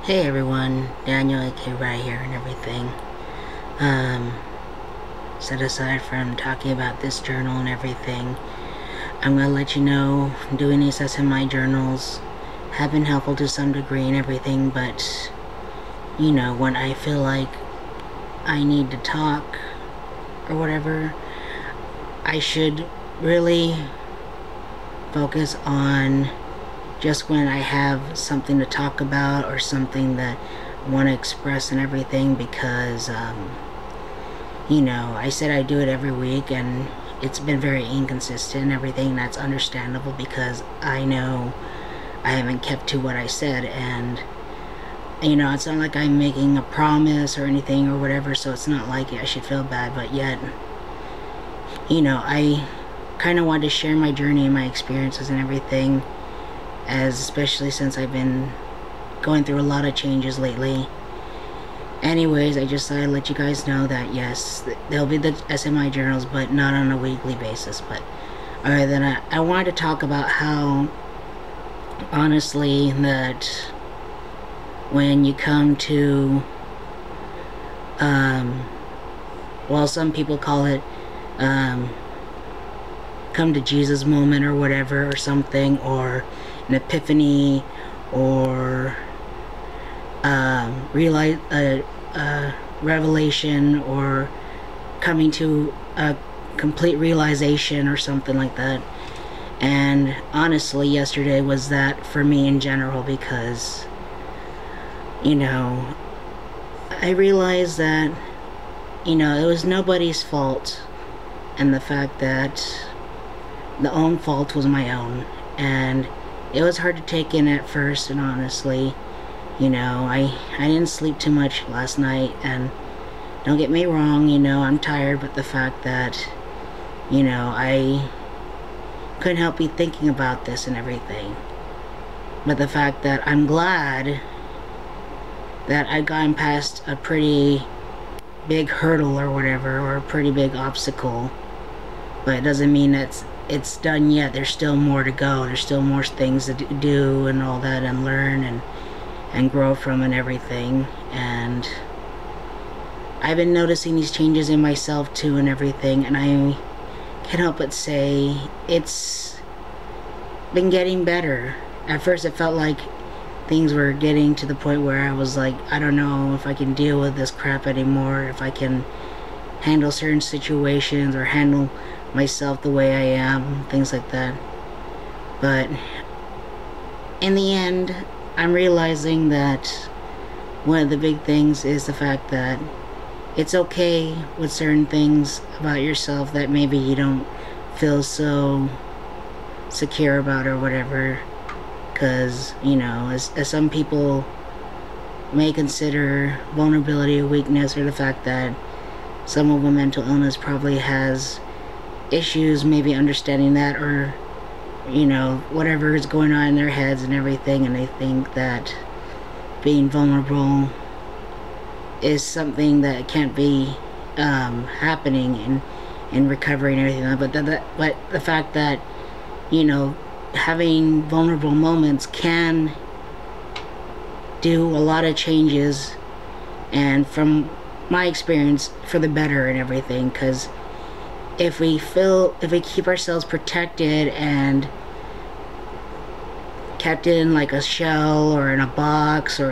Hey everyone, Daniel aka Right here and everything. Set aside from talking about this journal and everything, I'm gonna let you know doing these SMI journals have been helpful to some degree and everything, but you know, when I feel like I need to talk or whatever, I should really focus on just when I have something to talk about or something that I want to express and everything, because you know, I said I do it every week and it's been very inconsistent and everything. That's understandable because I know I haven't kept to what I said, and you know, it's not like I'm making a promise or anything or whatever, so it's not like I should feel bad, but yet, you know, I kind of wanted to share my journey and my experiences and everything, as especially since I've been going through a lot of changes lately. Anyways, I just thought I'd let you guys know that yes, there'll be the SMI journals, but not on a weekly basis. But other than that, I wanted to talk about how, honestly, that when you come to, well, some people call it, come to Jesus moment or whatever, or something, or an epiphany, or realize revelation, or coming to a complete realization or something like that. And honestly, yesterday was that for me in general, because you know, I realized that, you know, it was nobody's fault, and the fact that the own fault was my own, and it was hard to take in at first. And honestly, you know, I didn't sleep too much last night, and don't get me wrong, you know, I'm tired, but the fact that, you know, I couldn't help be thinking about this and everything. But the fact that I'm glad that I've gotten past a pretty big hurdle or whatever, or a pretty big obstacle, but it doesn't mean that it's done yet. There's still more to go. There's still more things to do and all that, and learn and grow from and everything. And I've been noticing these changes in myself too and everything, and I can't help but say it's been getting better. At first it felt like things were getting to the point where I was like, I don't know if I can deal with this crap anymore, if I can handle certain situations or handle myself the way I am, things like that. But in the end, I'm realizing that one of the big things is the fact that it's okay with certain things about yourself that maybe you don't feel so secure about or whatever, because, you know, as some people may consider vulnerability a weakness, or the fact that someone with mental illness probably has issues maybe understanding that, or you know, whatever is going on in their heads and everything, and they think that being vulnerable is something that can't be happening in recovery and everything. But the fact that, you know, having vulnerable moments can do a lot of changes, and from my experience, for the better and everything. Because if we keep ourselves protected and kept in like a shell, or in a box, or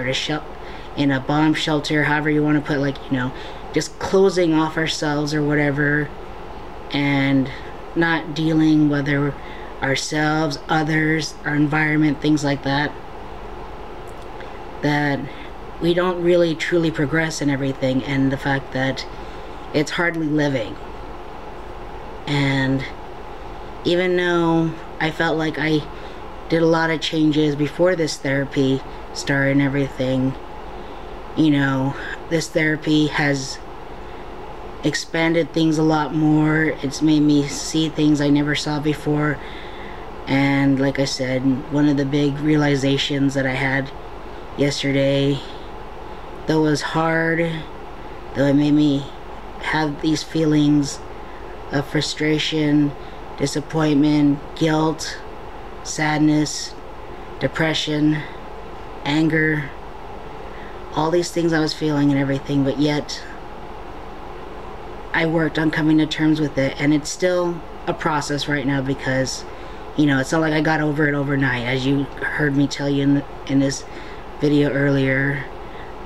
in a bomb shelter, however you want to put, like, you know, just closing off ourselves or whatever, and not dealing with ourselves, others, our environment, things like that, that we don't really truly progress in everything. And the fact that it's hardly living. And even though I felt like I did a lot of changes before this therapy started and everything, you know, this therapy has expanded things a lot more. It's made me see things I never saw before. And like I said, one of the big realizations that I had yesterday, though it was hard, though it made me have these feelings of frustration, disappointment, guilt, sadness, depression, anger, all these things I was feeling and everything, but yet I worked on coming to terms with it, and it's still a process right now because, you know, it's not like I got over it overnight. As you heard me tell you in this video earlier,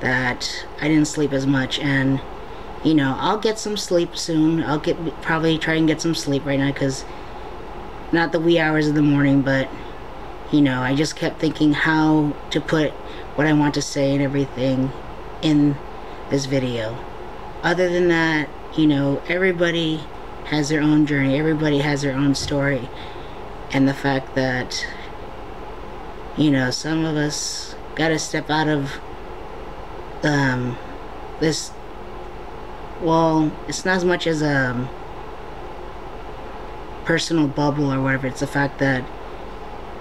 that I didn't sleep as much, and you know, I'll get some sleep soon. I'll probably try and get some sleep right now, because not the wee hours of the morning, but you know, I just kept thinking how to put what I want to say and everything in this video. Other than that, you know, everybody has their own journey, everybody has their own story, and the fact that, you know, some of us gotta step out of this, well, it's not as much as a personal bubble or whatever. It's the fact that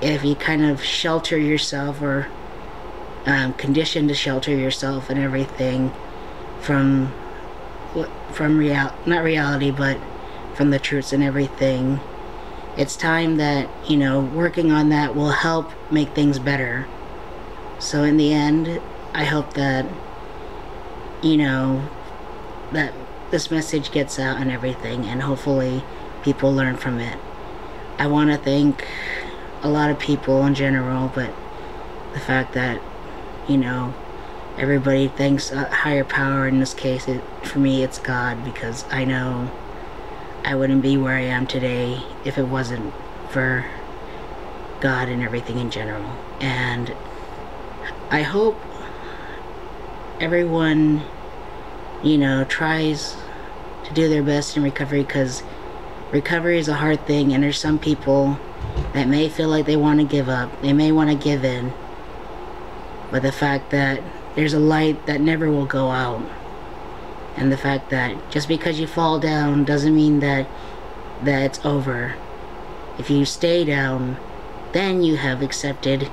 if you kind of shelter yourself, or condition to shelter yourself and everything from not reality, but from the truths and everything, it's time that, you know, working on that will help make things better. So in the end, I hope that, you know, that this message gets out and everything, and hopefully people learn from it. I want to thank a lot of people in general, but the fact that, you know, everybody thanks a higher power. In this case, for me, it's God, because I know I wouldn't be where I am today if it wasn't for God and everything in general. And I hope everyone, you know, tries to do their best in recovery, because recovery is a hard thing, and there's some people that may feel like they want to give up, they may want to give in, but the fact that there's a light that never will go out, and the fact that just because you fall down doesn't mean that it's over. If you stay down, then you have accepted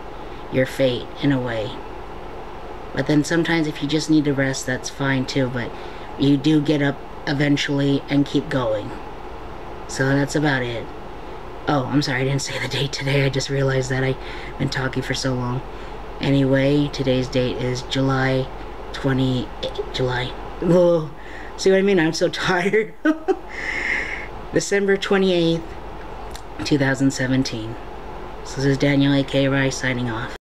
your fate in a way. But then sometimes if you just need to rest, that's fine too, but you do get up eventually and keep going. So that's about it. Oh, I'm sorry, I didn't say the date today. I just realized that I've been talking for so long. Anyway, today's date is July 28th. July. Whoa. See what I mean? I'm so tired. December 28th, 2017. So this is Daniel A.K. Rice signing off.